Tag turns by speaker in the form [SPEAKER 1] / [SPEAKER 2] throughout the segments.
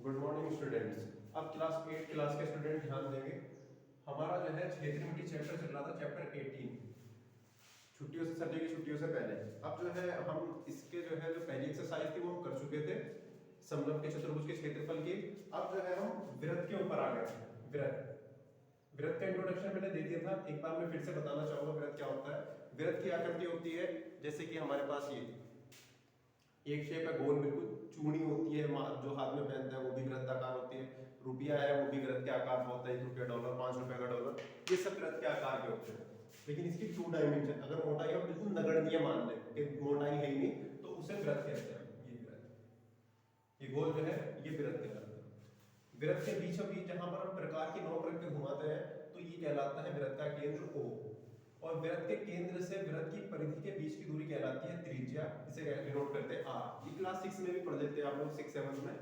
[SPEAKER 1] Good morning students. अब class 8 class के student ध्यान देंगे। हमारा जो है क्षेत्रीय मिट्टी चैप्टर चल रहा था, चैप्टर 18 छुट्टियों से, सर्दी की छुट्टियों से पहले। अब जो है हम इसके जो है जो पहली एक्सरसाइज थी वो हम कर चुके थे, समलंब के चतुर्भुज के क्षेत्रफल की। अब जो है हम वृत्त के ऊपर आ गए हैं। वृत्त का इंट्रोडक्शन मैंने दे दिया था, एक बार मैं फिर से बताना चाहूंगा वृत्त क्या होता है। वृत्त की आकृति होती है जैसे कि हमारे पास ये एक शेप है, गोल बिल्कुल चूड़ी होती है, जो हाथ में पहनते हैं वो भी वृत्ताकार होती है। रुपया है वो भी वृत्त के आकार का होता है, 1 रुपया डॉलर, 5 रुपए का डॉलर, ये सब वृत्त के आकार के होते हैं। लेकिन इसकी 2 डायमेंशन, अगर मोटाई हम बिल्कुल नगण्य मान लें कि मोटाई है ही नहीं, तो उसे वृत्त कहते हैं। ये वृत्त, ये गोल जो है ये वृत्त कहलाता है। वृत्त के बीचों बीच जहां पर हम प्रकार की 9 वृत्त घुमाते हैं तो ये कहलाता है वृत्त का केंद्र O। और वृत्त के केंद्र से वृत्त की परिधि के बीच की दूरी कहलाती है त्रिज्या, इसे डिनोट करते हैं R। ये क्लास 6 में भी पढ़ लेते हैं आप लोग, 6 7 में।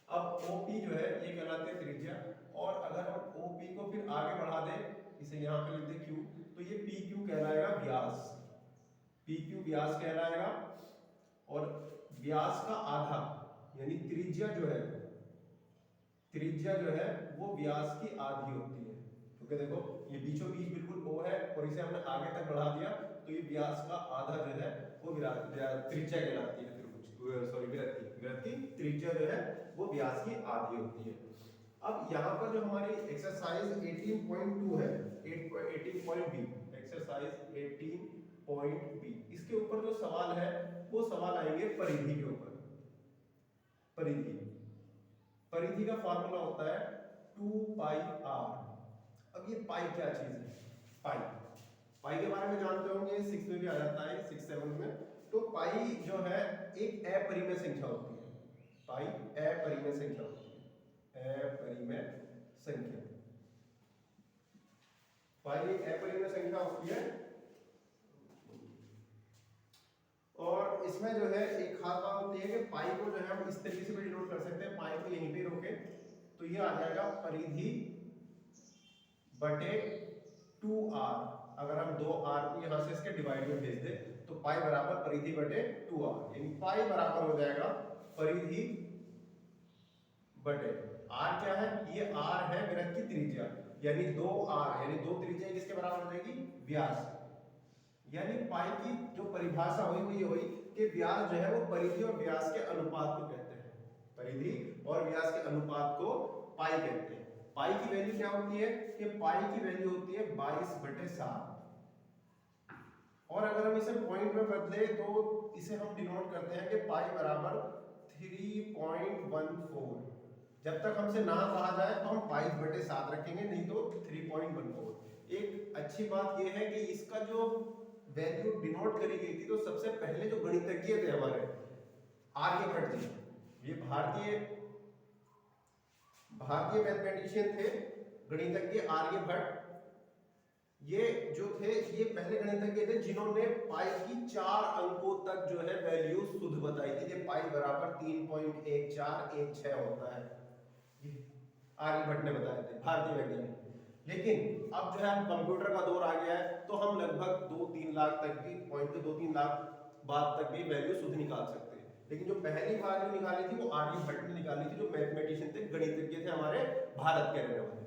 [SPEAKER 1] अब OP जो है ये कहलाते हैं त्रिज्या, और अगर हम OP को फिर आगे बढ़ा दें, इसे यहाँ पे लिखते हैं Q, तो ये PQ कहलाएगा व्यास। PQ व्यास कहलाएगा, और व्यास का आधा यानी त्रिज्या जो है वो व्यास की आधी होती है। क्योंकि देखो ये बीचों बीच बिल्कुल O है और इसे हमने आगे तक बढ़ा दिया, तो ये व्यास का आधा जो है वो त्रिज्या कहलाती है। वृत्त की त्रिज्या जो है वो व्यास की आधी होती है। अब यहाँ पर जो हमारी एक्सरसाइज 18.2 है, 18.b, एक्सरसाइज 18.b, इसके ऊपर जो सवाल है वो सवाल आएंगे परिधि के ऊपर। परिधि का फार्मूला होता है 2 पाई r। अब ये पाई क्या चीज है? पाई के बारे में जानते होंगे, 6 में भी आ जाता है, 6 7 में। तो पाई जो है एक अपरिमेय संख्या होती है। पाई अपरिमेय संख्या होती है, अपरिमेय संख्या। पाई एक अपरिमेय संख्या होती है, और इसमें जो है एक खास बात होती है कि पाई को जो है हम इस तरीके से भी डिनोट कर सकते हैं। पाई को यहीं पे रोके तो ये आ जाएगा परिधि बटे 2r। अगर हम 2r को यहां से इसके डिवाइड में भेज दें तो पाई बराबर परिधि बटे 2r, यानी पाई बराबर हो जाएगा परिधि बटे r। क्या है? ये r है वृत्त की त्रिज्या, यानी 2r, यानी 2 त्रिज्या किसके बराबर हो जाएगी? व्यास। यानी पाई की जो परिभाषा हुई वो ये हुई कि व्यास जो है वो परिधि और व्यास के अनुपात को कहते हैं। परिधि और व्यास के अनुपात को पाई कहते हैं। पाई की वैल्यू क्या होती है? कि पाई की वैल्यू होती है 22/7। और अगर हम इसे पॉइंट में बदले तो इसे हम डिनोट करते हैं कि पाई बराबर 3.14। जब तक हमसे ना कहा जाए तो हम 22/7 रखेंगे, नहीं तो 3.14। एक अच्छी बात यह है कि इसका जो वैल्यू डिनोट करी गई थी, तो सबसे पहले जो गणितज्ञ थे हमारे आर्यभट्ट जी, ये भारतीय मैथमेटिशियन थे, गणितज्ञ आर्यभट्ट। ये जो थे ये पहले गणितज्ञ थे जिन्होंने पाई की 4 अंकों तक जो है वैल्यू शुद्ध बताई थी कि पाई बराबर 3.1416 होता है। ये आर्यभट्ट ने बताए थे, भारतीय वैज्ञानिक। लेकिन अब जो है कंप्यूटर का दौर आ गया है, तो हम लगभग 2-3 लाख तक भी, पॉइंट के 2-3 लाख बाद तक भी वैल्यू शुद्ध निकाल सकते हैं। लेकिन जो पहली वैल्यू निकाली थी वो आर्यभट्ट ने निकाली थी, जो मैथमेटिशियन थे, गणितज्ञ थे हमारे भारत के रहने वाले।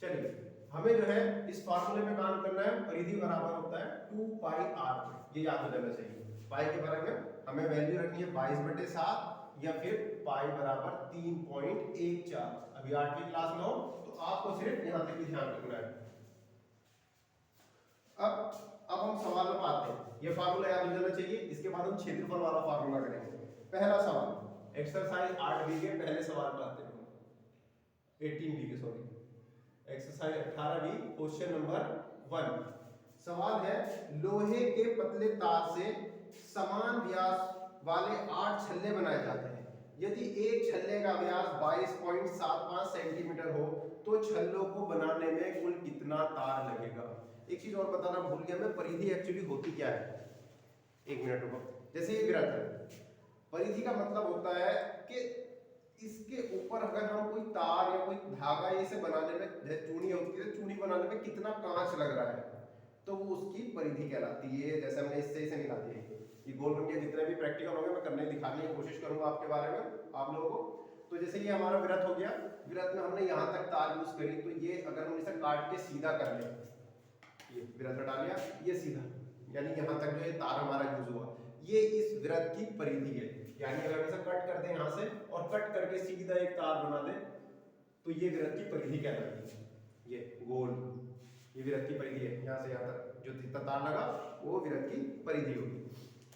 [SPEAKER 1] चलिए हमें जो है इस फार्मूले में काम करना है। परिधि बराबर होता है 2 पाई r, ये याद हो जाना चाहिए। पाई के बारे में हमें वैल्यू रखनी है 22/7 या फिर पाई बराबर 3.14। अभी 8वीं क्लास में हो तो आपको सिर्फ यहां तक ही ध्यान रखना है। अब हम सवाल में आते हैं। ये फार्मूला याद हो जाना चाहिए। इसके बाद हम क्षेत्रफल वाला फार्मूला करेंगे। पहला सवाल एक्सरसाइज 8b के पहले सवाल पर आते हैं, 18b के, sorry, exercise 18b question number 1। सवाल है, लोहे के पतले तार से समान व्यास वाले 8 छल्ले बनाए जाते हैं। यदि एक छल्ले का व्यास 22.75 सेंटीमीटर हो तो छल्लों को बनाने में कुल कितना तार लगेगा? एक चीज और बताना भूल गया मैं, परिधि एक्चुअली होती क्या है? एक मिनट रुको। जैसे ये वृत्त है, परिधि का मतलब होता है कि इसके ऊपर अगर हम कोई तार या कोई धागा इसे बनाने में, जैसे चूड़ी होती है, चूड़ी बनाने में कितना कांच लग रहा है, तो वो उसकी परिधि कहलाती है। जैसे हमने इससे इसे निकाली है, ये गोल बन गया। जितने भी प्रैक्टिकल होंगे मैं करने दिखाने की कोशिश करूंगा आपके बारे में, आप लोगों को। तो जैसे ये हमारा वृत्त हो गया, वृत्त में हमने यहाँ तक तार यूज करी, तो ये अगर हम इसे काट के सीधा कर लें, ये वृत्त हटा लिया, ये सीधा, यानी यहाँ तक जो ये तार हमारा यूज हुआ, ये इस वृत्त की परिधि है। यानी अगर हम इसे कट कर दें यहाँ से और कट करके सीधा एक तार बना दें, तो ये वृत्त की परिधि कहलाती है। ये गोल, ये वृत्त की परिधि है, यहाँ से यहाँ तक जो जितना तार लगा वो वृत्त की परिधि होगी।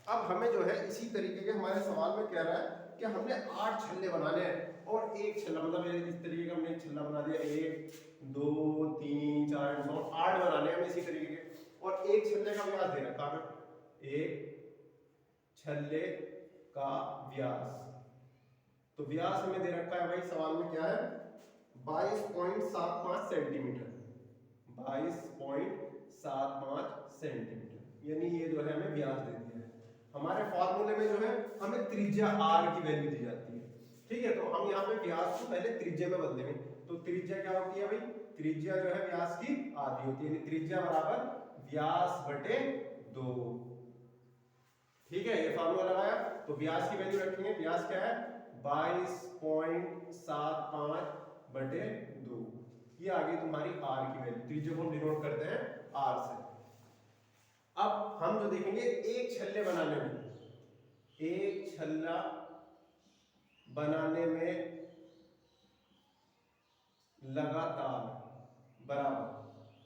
[SPEAKER 1] अब हमें जो है इसी तरीके के हमारे सवाल में कह रहा है कि हमने 8 छल्ले बनाने हैं और एक छल्ला, मतलब इस तरीके का हमने एक छल्ला बना दिया, 1 2 3 4 5 8 बनाने हैं हमें इसी तरीके के, और एक छल्ले का व्यास दे रखा है, एक छल्ले का व्यास, तो व्यास हमें दे रखा है भाई सवाल में क्या है, 22.75 सेंटीमीटर, 22.75 सेंटीमीटर, यानी ये जो है हमें व्यास दे दिया है। हमारे फॉर्मूले में जो है हमें त्रिज्या r की वैल्यू दी जाती है, ठीक है। तो हम यहाँ पे व्यास को पहले त्रिज्या में बदलेंगे, तो त्रिज्या क्या होती है भाई, त्रिज्या जो है व्यास की आधी होती है, यानी त्रिज्या बराबर व्यास बटे 2, ठीक है। ये फॉर्मूला लगाया, तो व्यास की वैल्यू रखेंगे, व्यास क्या है 22.75 बटे 2, ये आ गई तुम्हारी r की वैल्यू, त्रिज्या को हम डिनोट करते हैं r से। अब हम जो देखेंगे एक छल्ले बनाने में, एक छल्ला बनाने में लगातार बराबर,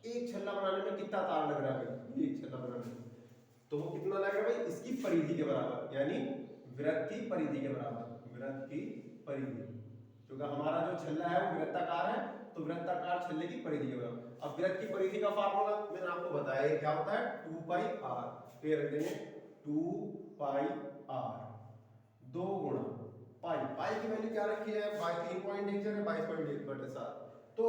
[SPEAKER 1] एक छल्ला बनाने में कितना तार लग रहा है भाई, एक छल्ला बनाने में, तो वो कितना लगेगा भाई, इसकी परिधि के बराबर, यानी वृत्त की परिधि के बराबर, वृत्त की परिधि, क्योंकि हमारा जो छल्ला है वो वृत्ताकार है, तो वृत्ताकार छल्ले की परिधि के बराबर। अब वृत्त की परिधि का फार्मूला मैंने आपको बताया क्या होता है, 2 पाई r, तो ये रख देंगे 2 पाई r, 2 गुणा पाई, पाई की वैल्यू क्या रखी है, 3.1 है, 22.1/7। तो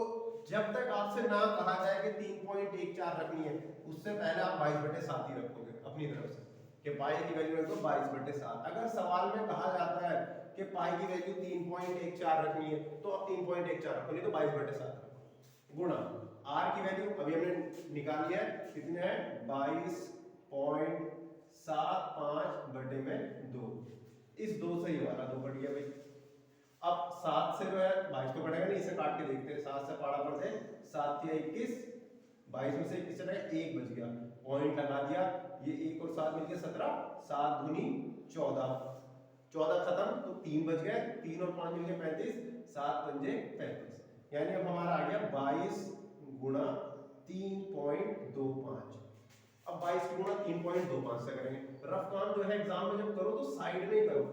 [SPEAKER 1] जब तक आपसे ना कहा जाए कि 3.14 रखनी है, उससे पहले आप 22/7 ही रखोगे अपनी तरफ से, कि पाई की वैल्यू रखो 22/7। अगर सवाल में कहा जाता है कि पाई की वैल्यू 3.14 रखनी है, तो आप 3.14 रखो, नहीं तो 22/7 रखो, गुणा r की वैल्यू अभी हमने निकाली है, कितने है 22.75/2, इस 2 से ये वाला 2 कट गया भाई। अब 7 से जो है 22 तो कटेगा नहीं, इसे काट के देखते हैं, 7 से पाड़ा पड़ते 7 या 21, 22 में से 21 चला गया, 1 बच गया, पॉइंट लगा दिया, ये 1 और 7 मिलके 17, 7 दूनी 14, 14 खत्म, तो 3 बच गए, 3 और 5 मिलके 35, 7 पंजे 35, यानी अब हमारा आ गया 22 गुणा 3.25। अब 22 की गुणा 3.25 से करेंगे। रफ काम जो है एग्जाम में जब करो तो साइड में ही करो,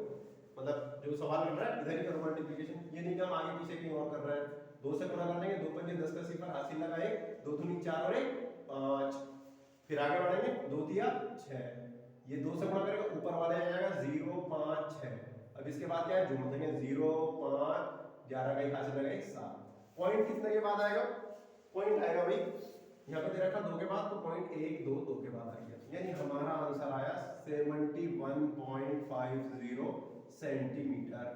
[SPEAKER 1] मतलब जो सवाल मिल रहा है इधर ही करो मल्टीप्लिकेशन, ये नहीं कि हम आगे पीछे कहीं और कर रहे हैं। 2 से गुणा कर लेंगे, 2 पंजे 10 का सिफर हासिल लगा 1, 2 दूनी 4 और 1 5, फिर आगे बढ़ेंगे 2 दिया 6, ये 2 से गुणा करेगा ऊपर वाले आ जाएगा 0 5 6। अब इसके बाद क्या है, जोड़ देंगे 0 5 11 का 1 हासिल लगा 1 7। पॉइंट कितने के बाद आएगा, पॉइंट आएगा भाई यहाँ पे दे रखा 2 के बाद, तो पॉइंट 1 2 2 के बाद आ गया, यानी हमारा आंसर आया 71.50 सेंटीमीटर।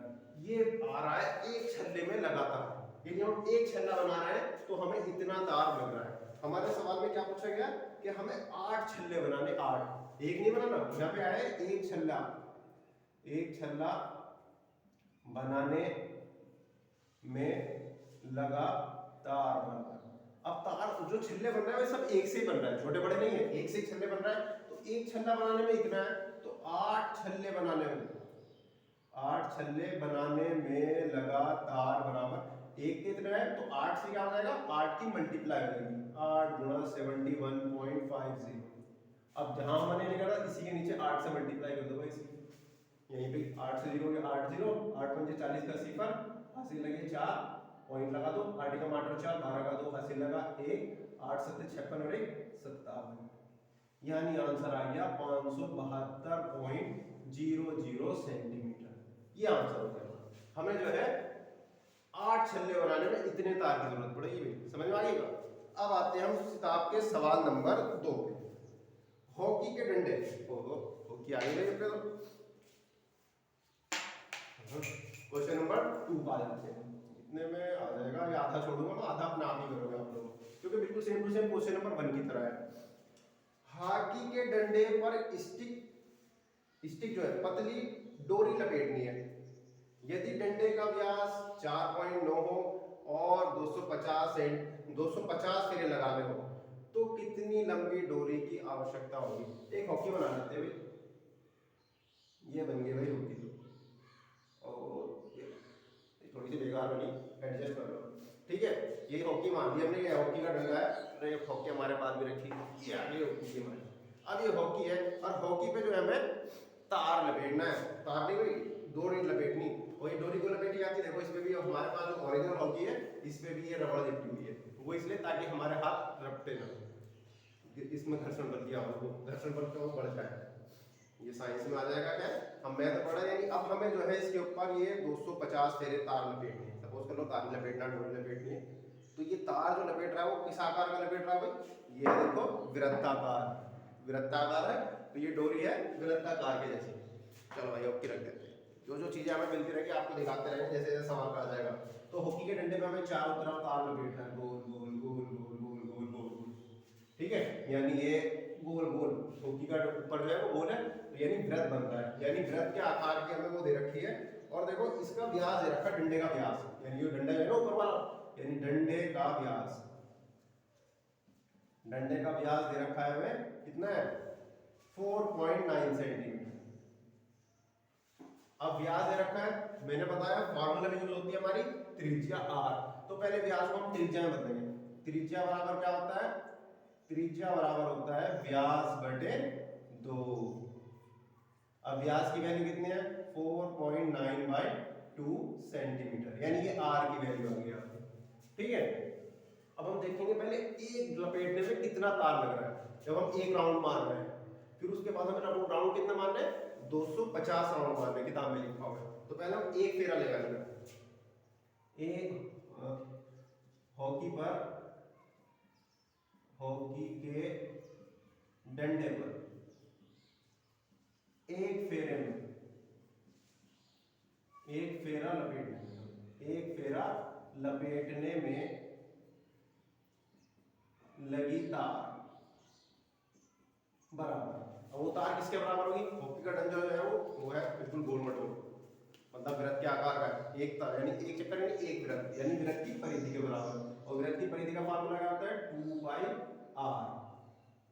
[SPEAKER 1] ये आ रहा है एक छल्ले में लगातार, यदि हम एक छल्ला बना रहे हैं तो हमें इतना तार लग रहा है। हमारे सवाल में क्या पूछा गया कि हमें 8 छल्ले बनाने, 8, एक नहीं बनाना, यहाँ पे आया एक छल्ला, एक छल्ला बनाने में लगातार बराबर। अब तार जो छल्ले बन रहा है वो सब एक से ही बन रहा है, छोटे बड़े नहीं है, एक से एक छल्ले बन रहा है, तो एक छल्ला बनाने में इतना है, तो 8 छल्ले बनाने में, 8 छल्ले बनाने में लगातार बराबर एक कितना है, तो 8 से क्या हो जाएगा, 8 की मल्टीप्लाई हो जाएगी, 8 गुणा 71.50। अब जहां मैंने निकाला इसी के नीचे 8 से मल्टीप्लाई कर दो भाई, इसी यहीं पे 8 से 0 गया 8 0, 8 पंजे 40 का सिफर हासिल लगे 4, पॉइंट लगा दो, 8 का 8 और 4 12 का 2 हासिल लगा 1, 8 7 56 और 1 57, यानी आंसर आ गया 572.00 सेंटीमीटर। ये आंसर हो गया। हमें जो है 8 छल्ले बनाने में इतने तार की जरूरत पड़ेगी भाई, समझ में आ गई। अब आते हैं हम उस किताब के सवाल नंबर 2 पे, हॉकी के डंडे, हॉकी आ गई पे, तो क्वेश्चन नंबर 2 पा लेते हैं, इतने में आ जाएगा, ये आधा छोड़ूंगा मैं, आधा अपने आप ही करोगे आप लोग, क्योंकि बिल्कुल same to same question number 1 की तरह है। हॉकी के डंडे पर स्टिक जो है पतली डोरी लपेटनी है, यदि डंडे का व्यास 4.9 हो और 250 फेरे लगाने हो तो कितनी लंबी डोरी की आवश्यकता होगी। एक हॉकी बना लेते हैं भाई, ये बन गई भाई हॉकी। तो और ये थोड़ी सी बेकार बनी, एडजस्ट कर लो, ठीक है। ये हॉकी मान ली हमने, ये हॉकी का डंडा है, तो ये हॉकी हमारे पास भी रखी, ये आगे हॉकी की हमारी। अब ये हॉकी है और हॉकी पे जो है हमें तार लपेटना है, तार नहीं भाई, डोरी लपेटनी। और ये डोरी को लपेटी जाती है, देखो इस पे भी हमारे पास जो ओरिजिनल हॉकी है इस पे भी ये रबड़ लिपटी हुई है, वो इसलिए ताकि हमारे हाथ रपटे ना, इसमें घर्षण बल दिया हो, घर्षण बल का बढ़ जाए। ये साइंस में आ जाएगा, क्या हम मैथ पढ़ा, यानी अब हमें जो है इसके ऊपर ये 250 फेरे तार लपेटनी है। सपोज कर लो तार लपेटना, डोरी लपेटनी है, तो ये तार जो लपेट रहा है वो किस आकार का लपेट रहा है भाई, ये देखो वृत्ताकार, वृत्ताकार है, तो ये डोरी है वृत्ताकार के जैसी। चलो भाई हॉकी रख देते हैं, जो जो चीजें हमें मिलती रहेगी आपको दिखाते रहेंगे जैसे जैसे सवाल आ जाएगा। तो हॉकी के डंडे में हमें चारों तरफ तार लपेटना है, गोल गोल गोल गोल गोल गोल गोल, ठीक है। यानी ये गोल गोल हॉकी का ऊपर जो है वो गोल है, तो यानी वृत्त बन रहा है, यानी वृत्त के आकार की हमें वो दे रखी है। और देखो इसका व्यास दे रखा है, डंडे का व्यास, यानी ये डंडा है ना ऊपर वाला, यानी डंडे का व्यास, डंडे का व्यास दे रखा है हमें कितना है, 4.9 सेंटीमीटर। अब व्यास दे रखा है, मैंने बताया फॉर्मूला में यूज होती है हमारी त्रिज्या r, तो पहले व्यास को हम त्रिज्या में बदलेंगे। त्रिज्या बराबर क्या होता है, त्रिज्या बराबर होता है व्यास बटे 2। अब व्यास की वैल्यू कितनी है, 4.9/2 सेंटीमीटर, यानी ये r की वैल्यू आ गई आपकी, ठीक है। अब हम देखेंगे पहले एक लपेटने में कितना तार लग रहा है, जब हम एक राउंड मार रहे हैं, फिर उसके बाद हमें राउंड कितना मारना है, 250 राउंड मारने की किताब में लिखा हुआ है। तो पहले हम एक फेरा लगाएंगे, एक हॉकी पर, हॉकी के डंडे पर एक फेरे में, एक फेरा लपेटने में, एक फेरा लपेटने में लगी तार बराबर, अब वो तार किसके बराबर होगी, हॉकी का डंडा जो है वो है बिल्कुल गोल मटोल, मतलब वृत्त के आकार का है, एक तार यानी एक चक्कर यानी एक वृत्त, यानी वृत्त की परिधि के बराबर। और वृत्त की परिधि का फार्मूला क्या होता है, 2πr,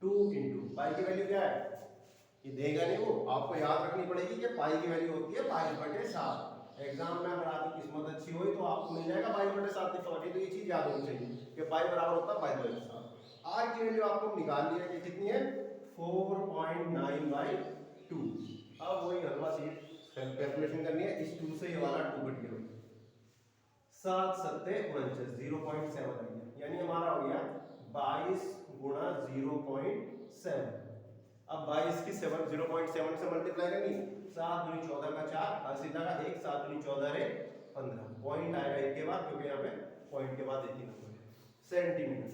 [SPEAKER 1] 2 इंटू पाई की वैल्यू क्या है, ये देगा नहीं वो, आपको याद रखनी पड़ेगी कि पाई की वैल्यू होती है पाई बटे 7। एग्जाम में अगर आपकी किस्मत अच्छी हुई तो आपको मिल जाएगा पाई बटे 7 लिखवानी, तो ये चीज याद होनी चाहिए कि पाई बराबर होता है पाई बटे 7। आर की वैल्यू आपको निकाल लिया कि कितनी है, 4.9/2। अब वही हलवा सीट कैलकुलेशन करनी है, इस 2 से ये वाला 2 कट गया, 7 7 49, 0.7 आ गया, यानी हमारा हो गया 22 गुणा 0.7। अब 22 की 0.7 से मल्टीप्लाई करनी, 7 दूनी 14 का 4, सीधा का 1, 7 दूनी 14 रे 15, पॉइंट आएगा एक के बाद, क्योंकि यहाँ पे पॉइंट के बाद एक ही नंबर है, सेंटीमीटर।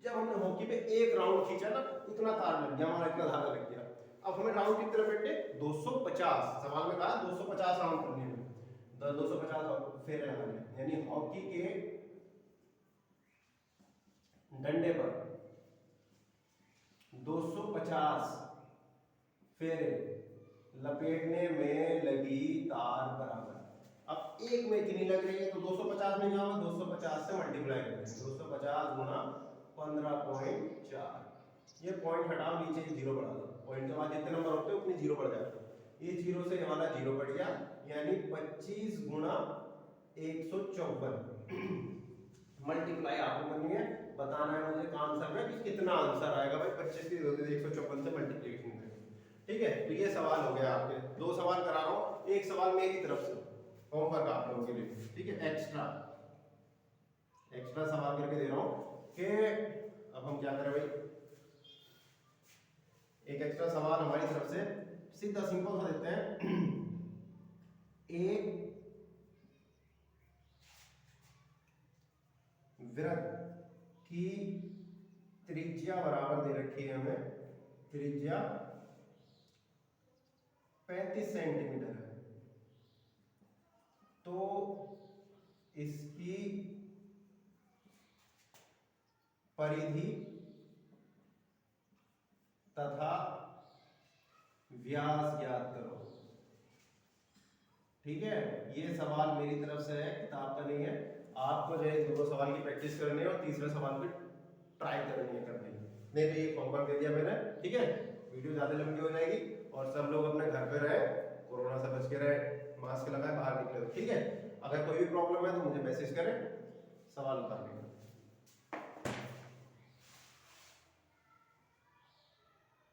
[SPEAKER 1] जब हमने हॉकी पे एक राउंड खींचा ना, इतना तार लग गया हमारा, इतना धागा लग गया। अब हमें राउंड कितने बैठे, 250, सवाल में कहा 250 राउंड करने में, 250 फेरे लगाने, यानी हॉकी के डंडे पर 250 फेरे लपेटने में लगी तार बराबर। अब एक में कितनी लग रही है, तो 250 में क्या होगा, 250 से मल्टीप्लाई करेंगे, 250 गुना 15.4, ये पॉइंट हटाओ, नीचे एक जीरो बढ़ा दो, पॉइंट के बाद जितने नंबर होते हैं उतनी जीरो बढ़ जाएगा, ये जीरो से ये वाला जीरो बढ़ गया, यानी 25 गुना 154 मल्टीप्लाई आपको करनी है, बताना है मुझे आंसर में कि कितना आंसर आएगा भाई, 25 की 154 से मल्टीप्लिकेशन करेंगे, ठीक है। तो ये सवाल हो गया, आपके 2 सवाल करा रहा हूं, एक सवाल मेरी तरफ से होमवर्क आप लोगों के लिए, ठीक है, एक्स्ट्रा सवाल करके दे रहा हूं कि अब हम क्या करें भाई, एक एक्स्ट्रा सवाल हमारी तरफ से सीधा सिंपल सा देते हैं। एक वृत्त की त्रिज्या बराबर दे रखी है हमें, त्रिज्या 35 सेंटीमीटर है, तो इसकी परिधि तथा व्यास ज्ञात करो, ठीक है, ये सवाल मेरी तरफ से है, किताब का नहीं है। आपको जो है दोनों सवाल की प्रैक्टिस करनी है और तीसरे सवाल पे ट्राई करनी है करनी। नहीं तो ये होमवर्क दे दिया मैंने, ठीक है। वीडियो ज़्यादा लंबी हो जाएगी और सब लोग अपने घर पे रहे, कोरोना से बच के रहे, मास्क लगाए, बाहर निकले, ठीक है। अगर कोई भी प्रॉब्लम है तो मुझे मैसेज करें, सवाल उतार लेंगे।